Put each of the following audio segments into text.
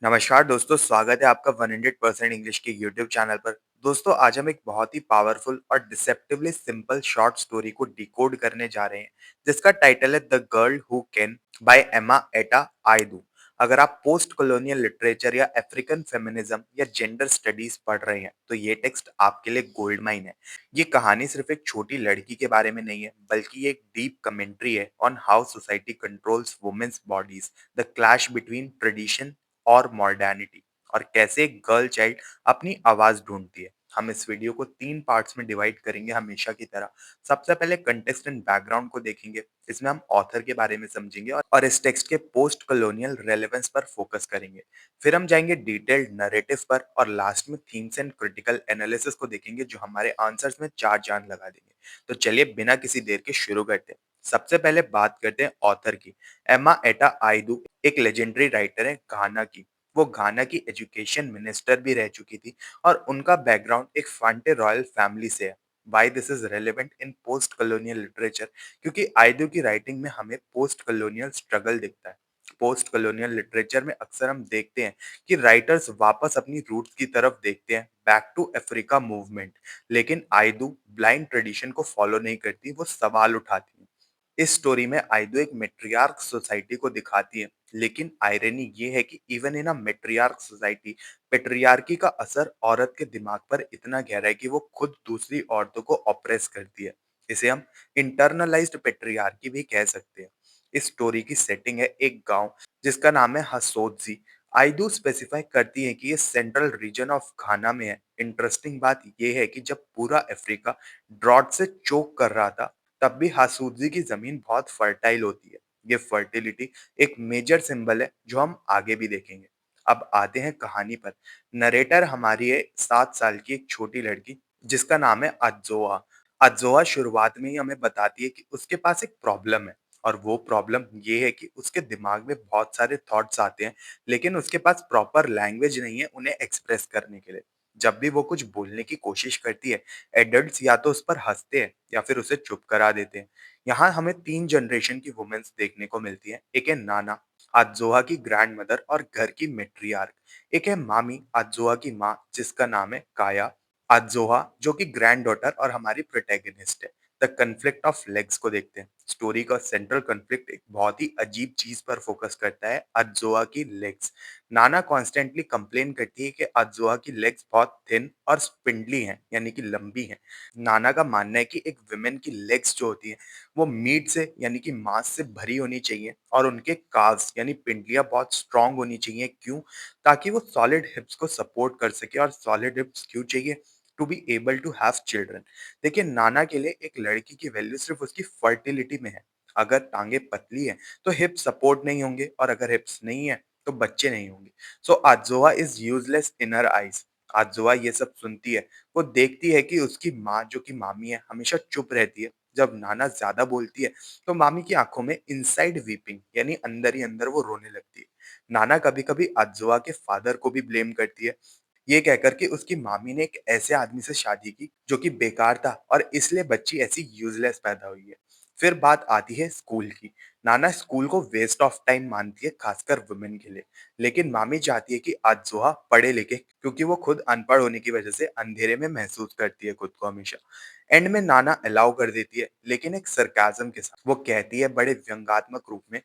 नमस्कार दोस्तों, स्वागत है आपका 100% इंग्लिश के यूट्यूब चैनल पर। दोस्तों, आज हम एक बहुत ही पावरफुल और डिसेप्टिवली सिंपल शॉर्ट स्टोरी को डिकोड करने जा रहे हैं, जिसका टाइटल है the girl who can buy एमा एटा आयदू। अगर आप पोस्ट कॉलोनियल लिटरेचर या अफ्रीकन फेमिनिज्म या जेंडर स्टडीज पढ़ रहे हैं, तो ये टेक्स्ट आपके लिए गोल्ड माइन है। ये कहानी सिर्फ एक छोटी लड़की के बारे में नहीं है, बल्कि ये एक डीप कमेंट्री है on how society controls women's bodies, the clash between tradition और मॉडर्निटी, और कैसे एक गर्ल चाइल्ड अपनी आवाज ढूंढती है। हम इस वीडियो को 3 पार्ट्स में डिवाइड करेंगे हमेशा की तरह। सबसे पहले कंटेक्स्ट एंड बैकग्राउंड को देखेंगे। इसमें हम ऑथर के बारे में समझेंगे और इस टेक्स्ट के पोस्ट कॉलोनियल रेलेवेंस पर फोकस करेंगे। फिर हम जाएंगे डिटेल्ड नैरेटिव पर और लास्ट में थीम्स एंड क्रिटिकल एनालिसिस को देखेंगे, जो हमारे आंसर्स में 4 चांद लगा देंगे। तो चलिए बिना किसी देर के शुरू करते हैं। सबसे पहले बात करते हैं ऑथर की। एमा एटा आइदू एक लेजेंडरी राइटर है घाना की। वो घाना की एजुकेशन मिनिस्टर भी रह चुकी थी और उनका बैकग्राउंड एक फांटे रॉयल फैमिली से है। Why this is relevant in post colonial literature? क्योंकि आइदू की राइटिंग में हमें पोस्ट कॉलोनियल स्ट्रगल दिखता है। पोस्ट कॉलोनियल लिटरेचर में अक्सर हम देखते हैं कि राइटर्स वापस अपनी रूट्स की तरफ देखते हैं, बैक टू अफ्रीका मूवमेंट। लेकिन आइदू ब्लाइंड ट्रेडिशन को फॉलो नहीं करती, वो सवाल उठाती है। इस स्टोरी में आइदो एक मेट्रियार्क सोसाइटी को दिखाती है, लेकिन आयरनी ये है कि even in a matriarch society, patriarchy का असर औरत के दिमाग पर इतना गहरा है कि वो खुद दूसरी औरतों को ऑप्रेस करती है। इसे हम इंटरनलाइज्ड पेट्रियार्की भी कह सकते हैं। इस स्टोरी की सेटिंग है एक गांव जिसका नाम है हसोदजी। आइदू स्पेसिफाई करती है कि ये सेंट्रल रीजन ऑफ घाना में है। इंटरेस्टिंग बात यह है कि जब पूरा अफ्रीका ड्रॉट से चोक कर रहा था, तब भी हासूदजी की जमीन बहुत फर्टाइल होती है। ये फर्टिलिटी एक मेजर सिंबल है जो हम आगे भी देखेंगे। अब आते हैं कहानी पर। नरेटर हमारी है 7 साल की एक छोटी लड़की, जिसका नाम है अज्जोआ। अज्जोआ शुरुआत में ही हमें बताती है कि उसके पास एक प्रॉब्लम है, और वो प्रॉब्लम ये है कि उसके दिमाग में बहुत सारे थॉट्स आते हैं, लेकिन उसके पास प्रॉपर लैंग्वेज नहीं है उन्हें एक्सप्रेस करने के लिए। जब भी वो कुछ बोलने की कोशिश करती है, एडल्ट्स या तो उस पर हंसते हैं या फिर उसे चुप करा देते हैं। यहाँ हमें 3 जनरेशन की वुमेन्स देखने को मिलती हैं। एक है नाना, अज्जोहा की ग्रैंड मदर और घर की मेट्रियार्क। एक है मामी, अज्जोहा की माँ, जिसका नाम है काया। अज्जोहा जो कि ग्रैंड डॉटर और हमारी प्रोटैगनिस्ट है। द कन्फ्लिक्ट ऑफ लेग्स को देखते हैं। स्टोरी का सेंट्रल कन्फ्लिक्ट एक बहुत ही अजीब चीज पर फोकस करता है, अज्जोहा की लेग्स। नाना कॉन्स्टेंटली कंप्लेन करती है कि अज्जोहा की लेग्स बहुत थिन और स्पिंडली हैं, यानी कि लंबी हैं। नाना का मानना है कि एक विमेन की लेग्स जो होती हैं, वो मीट से यानी कि मांस से भरी होनी चाहिए, और उनके काव्स यानी पिंडलियां बहुत स्ट्रांग होनी चाहिए। क्यों? ताकि वो सॉलिड हिप्स को सपोर्ट कर सके। और सॉलिड हिप्स क्यों चाहिए? To be able to have children. देखिए, नाना के लिए एक लड़की की वैल्यू सिर्फ उसकी फर्टिलिटी में है। अगर टांगे पतली है तो हिप सपोर्ट नहीं होंगे, और अगर हिप्स नहीं है तो बच्चे नहीं होंगे। So Azoa is useless in her eyes. Azoa ये सब सुनती है। वो देखती है कि उसकी माँ जो कि मामी है, हमेशा चुप रहती है। जब नाना ज्यादा बोलती है, तो मामी की आंखों में इनसाइड वीपिंग यानी अंदर ही अंदर वो रोने लगती है। नाना कभी कभी आज़ोआ के फादर को भी ब्लेम करती है, ये कहकर कि उसकी मामी ने एक ऐसे आदमी से शादी की जो कि बेकार था, और इसलिए बच्ची ऐसी यूजलेस पैदा हुई है। फिर बात आती है स्कूल की। नाना स्कूल को वेस्ट ऑफ टाइम मानती है, खासकर वुमेन के लिए। लेकिन मामी चाहती है कि आज़ोहा पढ़े लिखे, क्योंकि वो खुद अनपढ़ होने की वजह से अंधेरे में महसूस करती है खुद को हमेशा। एंड में नाना अलाउ कर देती है, लेकिन एक सरकाजम के साथ। वो कहती है बड़े व्यंग्यात्मक रूप में,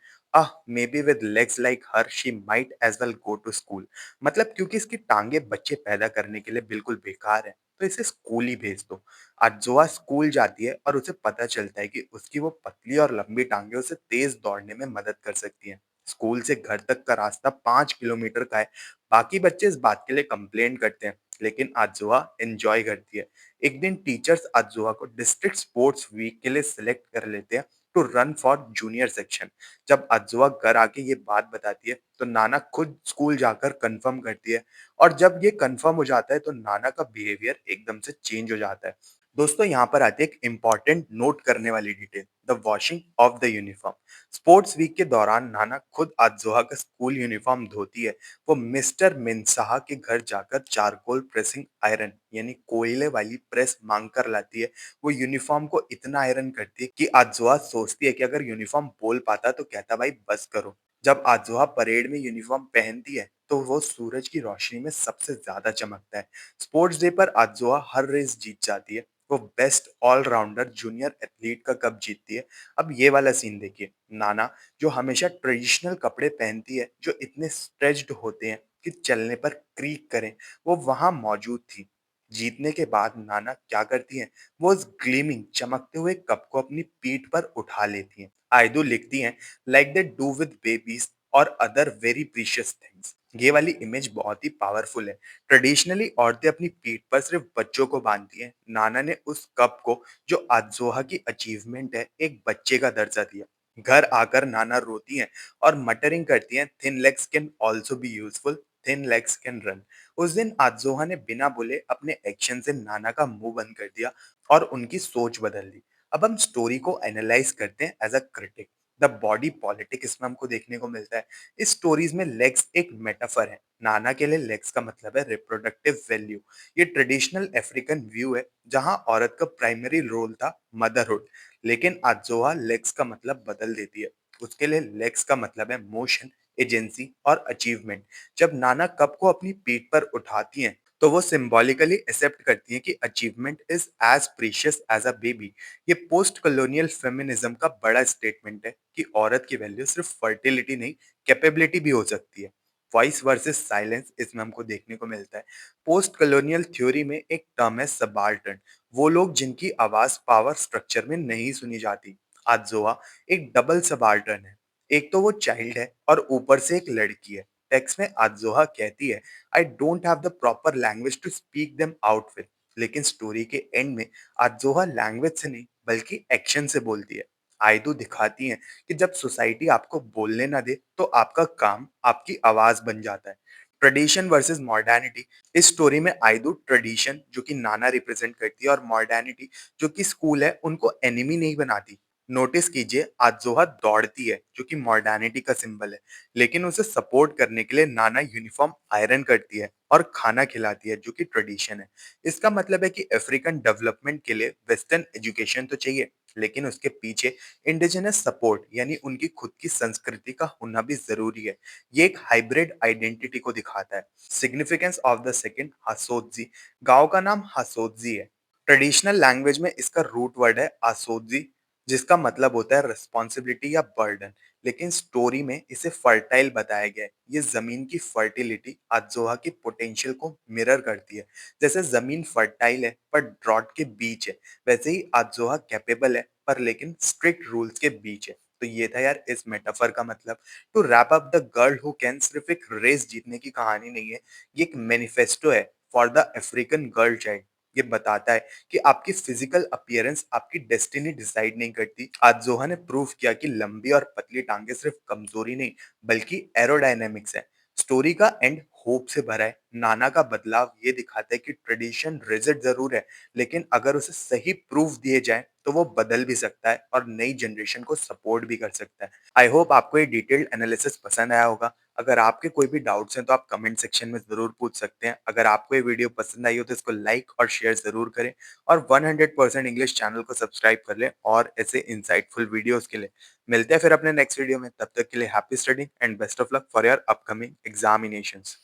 maybe with legs like her she might as well go to school. मतलब क्योंकि इसकी टांगे बच्चे पैदा करने के लिए बिल्कुल बेकार है, तो इसे स्कूल ही भेज दो। अज्जुआ स्कूल जाती है और उसे पता चलता है कि उसकी वो पतली और लंबी टांगे उसे तेज दौड़ने में मदद कर सकती हैं। स्कूल से घर तक का रास्ता 5 किलोमीटर का है। बाकी बच्चे इस बात के लिए कंप्लेन करते हैं, लेकिन अज्जुआ एंजॉय करती है। एक दिन टीचर्स अज्जुआ को डिस्ट्रिक्ट स्पोर्ट्स वीक के लिए सिलेक्ट कर लेते हैं, to run for junior section. जब अज्जुआ घर आके ये बात बताती है, तो नाना खुद स्कूल जाकर कंफर्म करती है। और जब ये कंफर्म हो जाता है, तो नाना का बिहेवियर एकदम से चेंज हो जाता है। दोस्तों, यहाँ पर आती है एक इंपॉर्टेंट नोट करने वाली detail, the washing of the uniform. Sports week के दौरान नाना खुद अज्जुआ का स्कूल यूनिफॉर्म धोती है। वो मिस्टर मिन्साहा के घर जाकर चारकोल प्रेसिंग आयरन यानी कोयले वाली प्रेस मांग कर लाती है। वो यूनिफॉर्म को इतना आयरन करती है कि अज्जुआ सोचती है कि अगर यूनिफॉर्म बोल पाता तो कहता, भाई बस करो। जब आज़ोहा परेड में यूनिफ़ॉर्म पहनती है, तो वो सूरज की रोशनी में सबसे ज़्यादा चमकता है। स्पोर्ट्स डे पर आज़ोहा हर रेस जीत जाती है। वो बेस्ट ऑल-राउंडर जूनियर एथलीट का कप जीतती है। अब ये वाला सीन देखिए, नाना जो हमेशा ट्रेडिशनल कपड़े पहनती है, जो इतने स्ट्रेच्ड होते हैं कि चलने पर क्रीक करें, वो वहाँ मौजूद थी। जीतने के बाद नाना क्या करती हैं, वो उस ग्लीमिंग चमकते हुए कप को अपनी पीठ पर उठा लेती हैं। आयदू लिखती हैं like they do with babies और other very precious things। ये वाली इमेज बहुत ही पावरफुल है। ट्रेडिशनली औरतें अपनी पीठ पर सिर्फ बच्चों को बांधती हैं। नाना ने उस कप को जो अज़ोहा की अचीवमेंट है, एक बच्चे का दर्जा दिया। घर आकर नाना रोती हैं और मटरिंग करती हैं, thin legs can also be useful, thin legs can run. उस दिन अज़ोहा ने बिना बोले अपने एक्शन से नाना का मुंह बंद कर दिया और उनकी सोच बदल दी। अब हम स्टोरी को एनालाइज करते हैं as a critic. The body politic इसमें हमको देखने को मिलता है। इस स्टोरीज में लेग्स एक मेटाफर है। नाना के लिए लेग्स का मतलब है रिप्रोडक्टिव वैल्यू। ये ट्रेडिशनल अफ्रीकन व्यू है जहां औरत का प्राइमरी रोल था मदरहुड। लेकिन अज़ोहा लेग्स का मतलब बदल देती है। उसके लिए लेग्स का मतलब है मोशन, एजेंसी और अचीवमेंट। जब नाना कप को अपनी पीठ पर उठाती हैं तो वो सिंबॉलिकली एक्सेप्ट करती हैं कि achievement is as precious as a baby. ये पोस्ट कॉलोनियल फेमिनिज्म का बड़ा स्टेटमेंट है कि औरत की वैल्यू सिर्फ फर्टिलिटी नहीं, कैपेबिलिटी भी हो सकती है। वॉइस वर्सेस साइलेंस इसमें हमको देखने को मिलता है। पोस्ट कॉलोनियल थ्योरी में एक टर्म है सबाल्टर्न। वो लोग जिनकी आवाज पावर स्ट्रक्चर में नहीं सुनी जाती। आजोआ एक डबल सबाल्टर्न है। एक तो वो चाइल्ड है और ऊपर से एक लड़की है। टेक्स्ट में आजोहा कहती है I don't have the proper language to speak them out with. लेकिन स्टोरी के एंड में अज़ोहा लैंग्वेज से नहीं बल्कि एक्शन से बोलती है। आयदू दिखाती हैं कि जब सोसाइटी आपको बोलने ना दे तो आपका काम आपकी आवाज बन जाता है। Tradition versus modernity. इस स्टोरी में आयदू ट्रेडिशन जो कि नाना रिप्रेजेंट करती है और मॉडर्निटी जो कि स्कूल है उनको एनिमी नहीं बनाती। नोटिस कीजिए अज़ोहा दौड़ती है जो कि मॉडर्निटी का सिंबल है। लेकिन उसे सपोर्ट करने के लिए नाना यूनिफॉर्म आयरन करती है और खाना खिलाती है जो कि ट्रेडिशन है। इसका मतलब है कि अफ्रीकन डेवलपमेंट के लिए वेस्टर्न एजुकेशन तो चाहिए, लेकिन उसके पीछे इंडिजिनस सपोर्ट यानी उनकी खुद की संस्कृति का होना भी जरूरी है। ये एक हाइब्रिड आइडेंटिटी को दिखाता है। Significance of the second Hasodji. गांव का नाम हासोदजी है। ट्रेडिशनल लैंग्वेज में इसका रूट वर्ड है आसोदजी, जिसका मतलब होता है रिस्पॉन्सिबिलिटी या बर्डन। लेकिन स्टोरी में इसे फर्टाइल बताया गया है। ये जमीन की फर्टिलिटी अज़ोहा की पोटेंशियल को मिरर करती है। जैसे जमीन फर्टाइल है पर ड्रॉट के बीच है, वैसे ही अज़ोहा कैपेबल है पर लेकिन स्ट्रिक्ट रूल्स के बीच है। तो ये था यार इस मेटाफर का मतलब। To wrap up, the girl who can सिर्फ एक रेस जीतने की कहानी नहीं है, ये एक मैनिफेस्टो है for the African girl child. ये बताता है कि आपकी फिजिकल अपीयरेंस आपकी डेस्टिनी डिसाइड नहीं करती। आज जोहा ने प्रूव किया कि लंबी और पतली टांगे सिर्फ कमजोरी नहीं बल्कि एरोडायनेमिक्स है। स्टोरी का एंड होप से भरा है। नाना का बदलाव ये दिखाता है कि ट्रेडिशन रिजिड जरूर है, लेकिन अगर उसे सही प्रूफ दिए जाए तो वो बदल भी सकता है और नई जनरेशन को सपोर्ट भी कर सकता है। आई होप आपको ये डिटेल्ड एनालिसिस पसंद आया होगा। अगर आपके कोई भी डाउट्स हैं तो आप कमेंट सेक्शन में ज़रूर पूछ सकते हैं। अगर आपको ये वीडियो पसंद आई हो तो इसको लाइक और शेयर ज़रूर करें और 100% इंग्लिश चैनल को सब्सक्राइब कर लें और ऐसे इंसाइटफुल वीडियोस के लिए। मिलते हैं फिर अपने नेक्स्ट वीडियो में। तब तक के लिए happy studying and best of luck for your upcoming examinations.